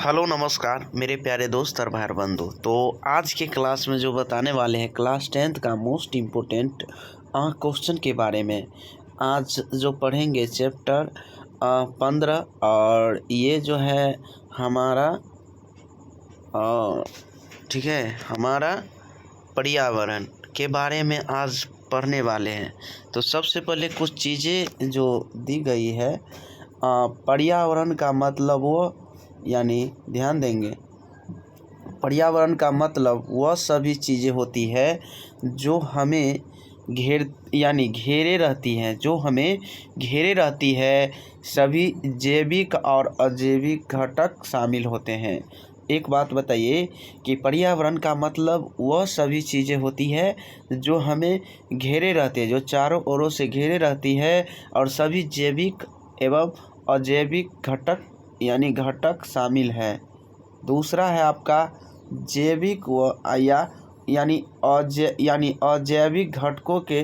Hello नमस्कार मेरे प्यारे दोस्त और भाई बंधु। तो आज के क्लास में जो बताने वाले हैं क्लास 10th का मोस्ट इम्पोर्टेंट क्वेश्चन के बारे में। आज जो पढ़ेंगे चैप्टर 15 और ये जो है हमारा ठीक है हमारा पर्यावरण के बारे में आज पढ़ने वाले हैं। तो सबसे पहले कुछ चीज़ें जो दी गई है पर्यावरण का मतलब वो यानी ध्यान देंगे, पर्यावरण का मतलब वह सभी चीज़ें होती है जो हमें घेरे रहती हैं, जो हमें घेरे रहती है। सभी जैविक और अजैविक घटक शामिल होते हैं। एक बात बताइए कि पर्यावरण का मतलब वह सभी चीज़ें होती है जो हमें घेरे रहते हैं, जो चारों ओरों से घेरे रहती है और सभी जैविक एवं अजैविक घटक यानी घटक शामिल है। दूसरा है आपका जैविक यानी अजैविक घटकों के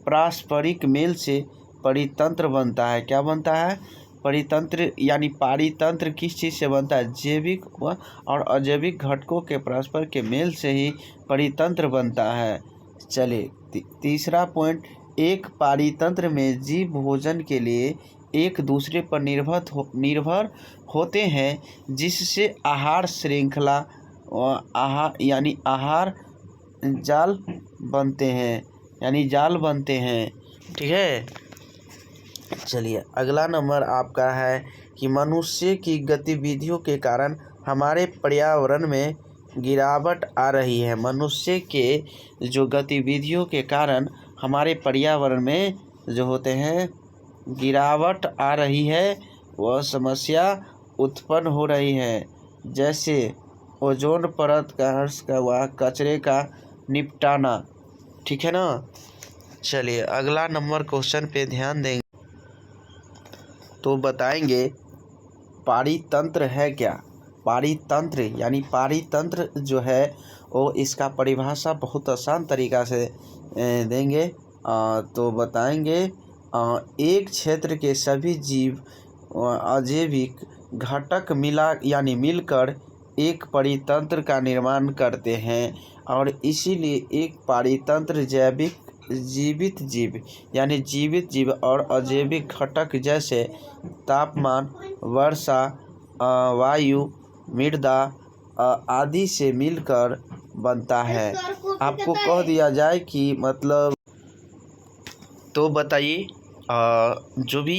पारस्परिक मेल से परितंत्र बनता है। क्या बनता है? परितंत्र यानी पारितंत्र किस चीज़ से बनता है? जैविक और अजैविक घटकों के परस्पर के मेल से ही परितंत्र बनता है। चलिए तीसरा पॉइंट, एक पारितंत्र में जीव भोजन के लिए एक दूसरे पर निर्भर होते हैं, जिससे आहार श्रृंखला आहार जाल बनते हैं। ठीक है। चलिए अगला नंबर आपका है कि मनुष्य की गतिविधियों के कारण हमारे पर्यावरण में गिरावट आ रही है। मनुष्य के जो गतिविधियों के कारण हमारे पर्यावरण में जो होते हैं गिरावट आ रही है, वह समस्या उत्पन्न हो रही है। जैसे ओजोन परत का कचरे का निपटाना। ठीक है ना। चलिए अगला नंबर क्वेश्चन पे ध्यान देंगे तो बताएंगे पारितंत्र है क्या। पारितंत्र जो है वो इसका परिभाषा बहुत आसान तरीक़ा से देंगे। तो बताएंगे एक क्षेत्र के सभी जीव अजैविक घटक मिलकर एक परितंत्र का निर्माण करते हैं और इसीलिए एक परितंत्र जीवित जीव और अजैविक घटक जैसे तापमान, वर्षा, वायु, मृदा आदि से मिलकर बनता है। आपको कह दिया जाए कि मतलब तो बताइए जो भी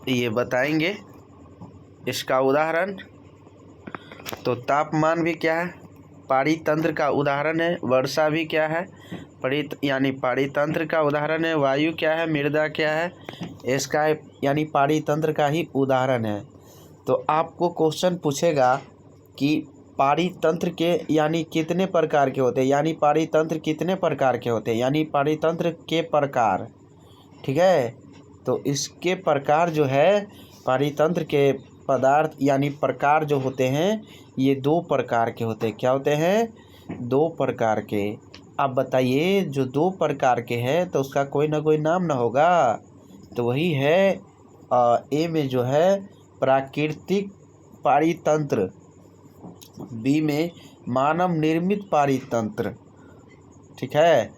ये बताएंगे इसका उदाहरण। तो तापमान भी क्या है? पारितंत्र का उदाहरण है। वर्षा भी क्या है? पारितंत्र का उदाहरण है। वायु क्या है? मृदा क्या है? इसका यानी पारितंत्र का ही उदाहरण है। तो आपको क्वेश्चन पूछेगा कि पारितंत्र के यानी कितने प्रकार के होते हैं, यानी पारितंत्र कितने प्रकार के होते हैं, यानी पारितंत्र के प्रकार। ठीक है। तो इसके प्रकार जो है पारितंत्र के पदार्थ यानी प्रकार जो होते हैं ये 2 प्रकार के होते हैं। क्या होते हैं? 2 प्रकार के। अब बताइए जो 2 प्रकार के हैं तो उसका कोई ना कोई नाम ना होगा। तो वही है ए में जो है प्राकृतिक पारितंत्र, बी में मानव निर्मित पारितंत्र। ठीक है।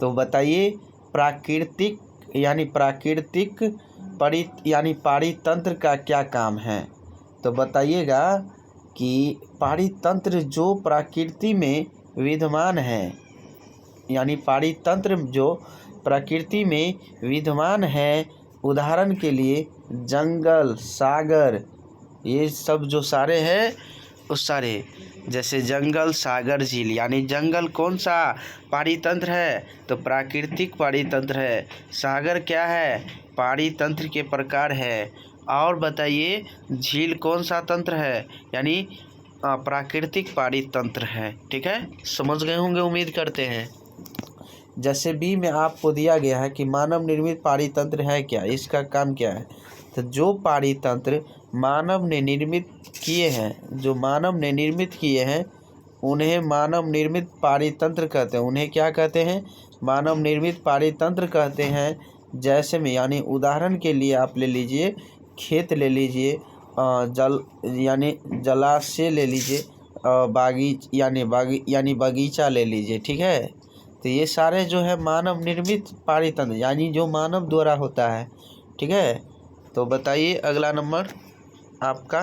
तो बताइए प्राकृतिक पारितंत्र का क्या काम है। तो बताइएगा कि पारितंत्र जो प्रकृति में विद्यमान है, यानी पारितंत्र जो प्रकृति में विद्यमान है, उदाहरण के लिए जंगल, सागर, ये सब जो सारे हैं उस सारे जैसे जंगल, सागर, झील, यानी जंगल कौन सा पारितंत्र है? तो प्राकृतिक पारितंत्र है। सागर क्या है? पारितंत्र के प्रकार है। और बताइए झील कौन सा तंत्र है? यानी प्राकृतिक पारितंत्र है। ठीक है, समझ गए होंगे उम्मीद करते हैं। जैसे बी में आपको दिया गया है कि मानव निर्मित पारितंत्र है क्या, इसका काम क्या है। तो जो पारितंत्र मानव ने निर्मित किए हैं उन्हें मानव निर्मित पारितंत्र कहते हैं। उन्हें क्या कहते हैं? मानव निर्मित पारितंत्र कहते हैं। जैसे में यानी उदाहरण के लिए आप ले लीजिए खेत ले लीजिए जल यानी जलाशय ले लीजिए, यानी बगीचा ले लीजिए, ठीक है। तो ये सारे जो है मानव निर्मित पारितंत्र यानी जो मानव द्वारा होता है, ठीक है। तो बताइए अगला नंबर आपका।